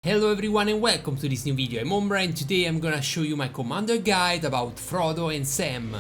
Hello everyone and welcome to this new video. I'm Ombra and today I'm gonna show you my commander guide about Frodo and Sam.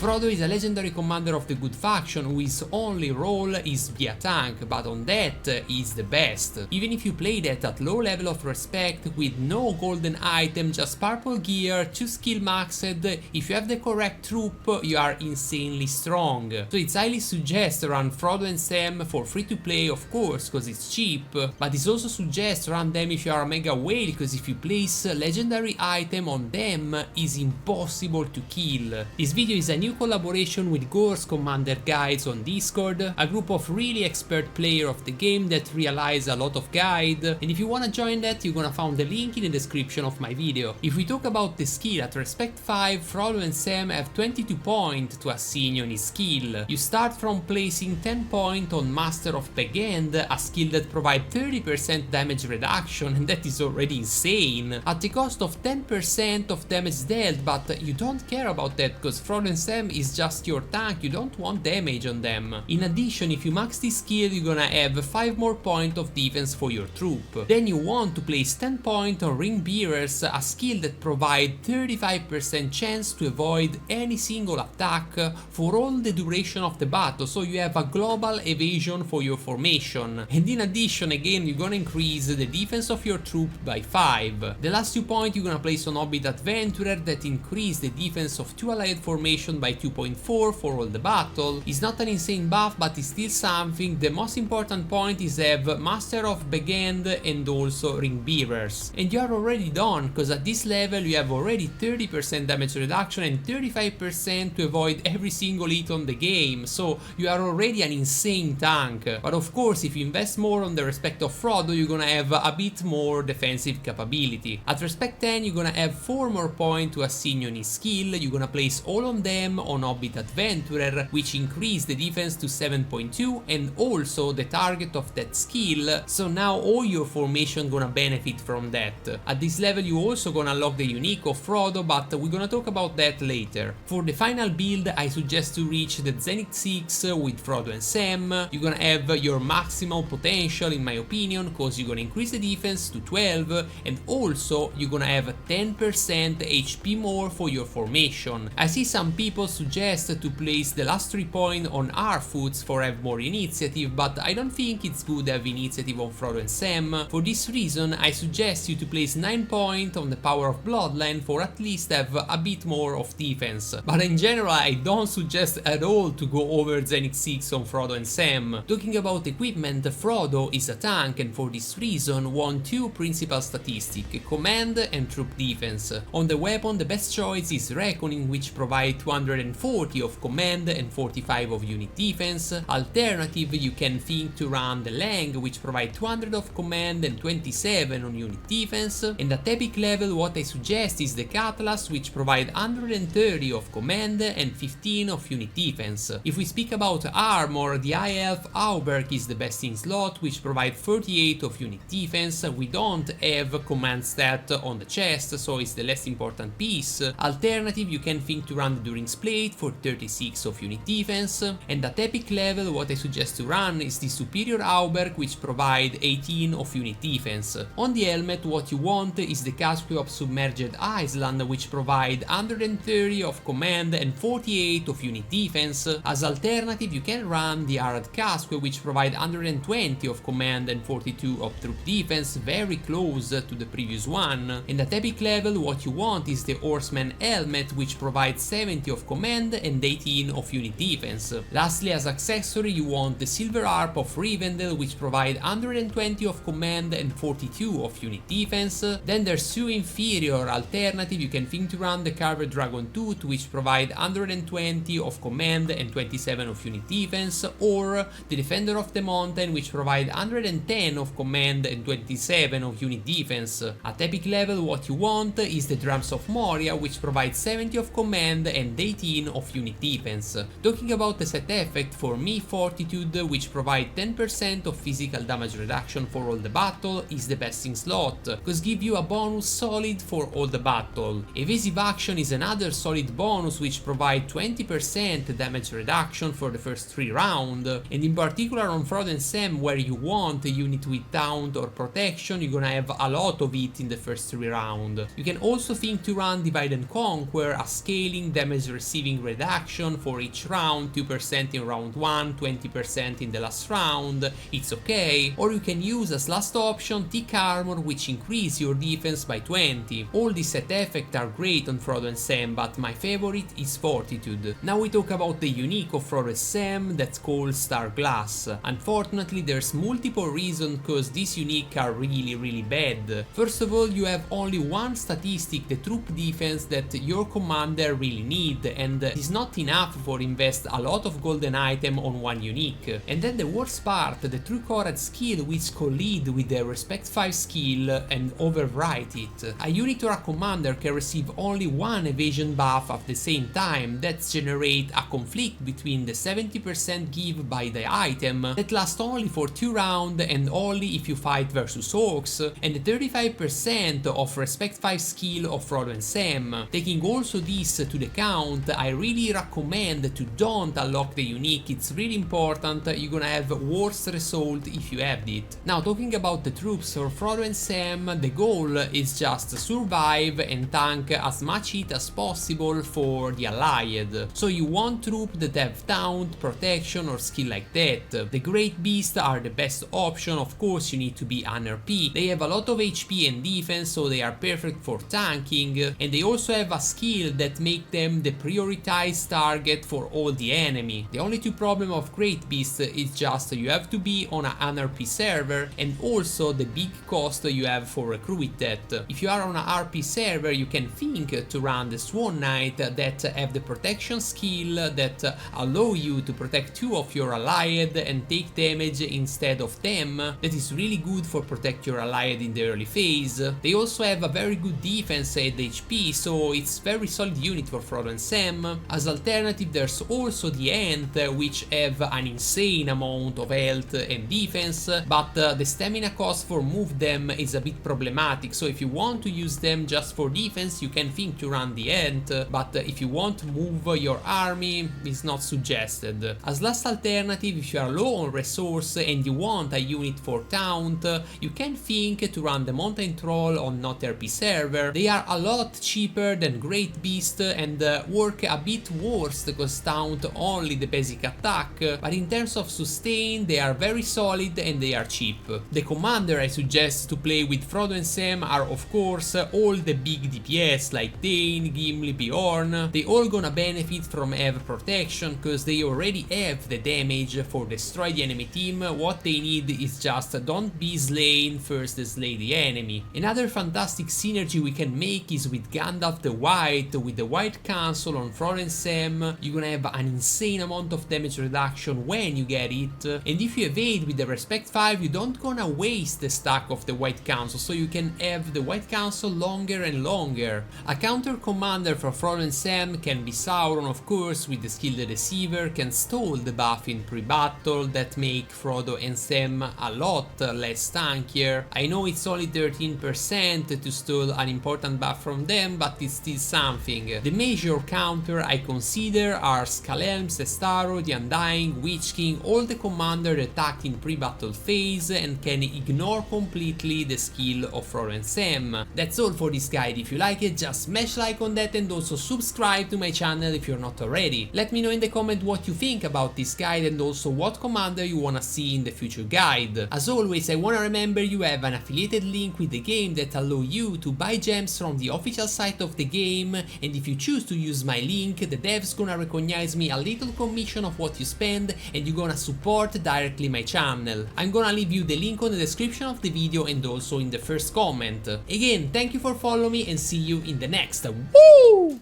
Frodo is a legendary commander of the good faction whose only role is be a tank, but on that is the best. Even if you play that at low level of respect with no golden item, just purple gear, 2 skill maxed, if you have the correct troop you are insanely strong. So it's highly suggest to run Frodo and Sam for free to play, of course, cause it's cheap, but it's also suggest to run them if you are a mega whale, cause if you place a legendary item on them is impossible to kill. This video is a new collaboration with Gore's Commander Guides on Discord, a group of really expert players of the game that realize a lot of guide, and if you wanna join that, you're gonna find the link in the description of my video. If we talk about the skill, at respect 5, Frodo and Sam have 22 points to assign on his skill. You start from placing 10 points on Master of Begend, a skill that provides 30% damage reduction, and that is already insane, at the cost of 10% of damage dealt, but you don't care about that because Frodo and Sam is just your tank, you don't want damage on them. In addition, if you max this skill, you're gonna have 5 more points of defense for your troop. Then you want to place 10 points on Ring Bearers, a skill that provides 35% chance to avoid any single attack for all the duration of the battle, so you have a global evasion for your formation. And in addition, again, you're gonna increase the defense of your troop by 5. The last 2 points you're gonna place on Hobbit Adventurer that increase the defense of 2 allied formation by 2.4 for all the battle. It's not an insane buff, but it's still something. The most important point is have Master of Begend and also Ring Bearers. And you are already done, because at this level you have already 30% damage reduction and 35% to avoid every single hit on the game, so you are already an insane tank. But of course, if you invest more on the respect of Frodo, you're gonna have a bit more defensive capability. At respect 10, you're gonna have 4 more points to assign on his skill. You're gonna place all on them on Hobbit Adventurer, which increase the defense to 7.2 and also the target of that skill, so now all your formation gonna benefit from that. At this level you also gonna unlock the unique of Frodo, but we're gonna talk about that later. For the final build, I suggest to reach the Zenith 6 with Frodo and Sam. You're gonna have your maximal potential in my opinion, cause you're gonna increase the defense to 12 and also you're gonna have 10% HP more for your formation. I see some people suggest to place the last 3 points on Harfoots for have more initiative, but I don't think it's good to have initiative on Frodo and Sam. For this reason, I suggest you to place 9 points on the Power of Bloodline for at least have a bit more of defense. But in general, I don't suggest at all to go over Zenith 6 on Frodo and Sam. Talking about equipment, Frodo is a tank and for this reason want 2 principal statistics, command and troop defense. On the weapon, the best choice is Reckoning, which provide 240 of command and 45 of unit defense. Alternative, you can think to run the Lang, which provide 200 of command and 27 on unit defense. And at epic level, what I suggest is the Cutlass, which provide 130 of command and 15 of unit defense. If we speak about armor, the High Elf Auberk is the best in slot, which provide 38 of unit defense. We don't have command stat on the chest, so it's the less important piece. Alternative, you can think to run the During's Plate for 36 of unit defense, and at epic level what I suggest to run is the Superior Auberk, which provide 18 of unit defense. On the helmet, what you want is the Casque of Submerged Island, which provide 130 of command and 48 of unit defense. As alternative, you can run the Arad Casque, which provide 120 of command and 42 of troop defense, very close to the previous one. And at epic level what you want is the Horseman Helmet, which provides 70 of command and 18 of unit defense. Lastly, as accessory, you want the Silver Harp of Rivendell, which provide 120 of command and 42 of unit defense. Then there's 2 inferior alternative, you can think to run the Carved Dragon Tooth, which provide 120 of command and 27 of unit defense, or the Defender of the Mountain, which provide 110 of command and 27 of unit defense. At epic level what you want is the Drums of Moria, which provide 70 of command and 18 18 of unit defense. Talking about the set effect, for me Fortitude, which provide 10% of physical damage reduction for all the battle, is the best in slot, cause give you a bonus solid for all the battle. Evasive action is another solid bonus which provide 20% damage reduction for the first 3 rounds, and in particular on Frodo and Sam, where you want a unit with taunt or protection, you're gonna have a lot of it in the first 3 rounds. You can also think to run Divide and Conquer, a scaling damage receiving reduction for each round, 2% in round 1, 20% in the last round, it's okay. Or you can use as last option Thick Armor, which increase your defense by 20. All these set effects are great on Frodo and Sam, but my favorite is Fortitude. Now we talk about the unique of Frodo and Sam, that's called Star Glass. Unfortunately there's multiple reasons cause these unique are really bad. First of all, you have only one statistic, the troop defense, that your commander really need, and is not enough for invest a lot of golden item on one unique. And then the worst part, the True Courage skill, which collide with the Respect 5 skill and overwrite it. A unit or a commander can receive only one evasion buff at the same time, that generate a conflict between the 70% give by the item that lasts only for 2 rounds and only if you fight versus orcs, and the 35% of Respect 5 skill of Frodo and Sam. Taking also this to the count, I really recommend to don't unlock the unique, it's really important, you're gonna have worse result if you have it. Now talking about the troops for Frodo and Sam, the goal is just survive and tank as much hit as possible for the allied. So you want troops that have taunt, protection or skill like that. The Great Beasts are the best option, of course you need to be an RP. They have a lot of HP and defense, so they are perfect for tanking, and they also have a skill that make them the prioritized target for all the enemy. The only 2 problem of Great Beasts is just you have to be on an RP server, and also the big cost you have for recruit that. If you are on an RP server, you can think to run the Swan Knight that have the protection skill that allow you to protect 2 of your allied and take damage instead of them. That is really good for protect your allied in the early phase. They also have a very good defense and HP, so it's very solid unit for Frodo and Sam. As alternative, there's also the Ant, which have an insane amount of health and defense, but the stamina cost for move them is a bit problematic, so if you want to use them just for defense, you can think to run the Ant, but if you want to move your army, it's not suggested. As last alternative, if you are low on resource and you want a unit for taunt, you can think to run the Mountain Troll on not RP server. They are a lot cheaper than Great Beast and work a bit worse because taunt only the basic attack, but in terms of sustain they are very solid and they are cheap. The commander I suggest to play with Frodo and Sam are of course all the big DPS like Dane, Gimli, Bjorn. They all gonna benefit from have protection cause they already have the damage for destroy the enemy team. What they need is just don't be slain first slay the enemy. Another fantastic synergy we can make is with Gandalf the White. With the White Council on Frodo and Sam, you're gonna have an insane amount of damage reduction when you get it, and if you evade with the Respect 5, you don't gonna waste the stack of the White Council, so you can have the White Council longer and longer. A counter commander for Frodo and Sam can be Sauron, of course, with the skill the Deceiver can stall the buff in pre-battle that make Frodo and Sam a lot less tankier. I know it's only 13% to stall an important buff from them, but it's still something. The major counter I consider are Skullhelm, Cestaro, the Undying, Witch King, all the commander that act in pre-battle phase and can ignore completely the skill of Frodo and Sam. That's all for this guide. If you like it, just smash like on that and also subscribe to my channel if you're not already. Let me know in the comment what you think about this guide and also what commander you wanna see in the future guide. As always, I wanna remember you have an affiliated link with the game that allow you to buy gems from the official site of the game, and if you choose to use my link, the devs gonna recognize me a little commission of what you spend and you're gonna support directly my channel. I'm gonna leave you the link on the description of the video and also in the first comment. Again, thank you for following me and see you in the next. Woo!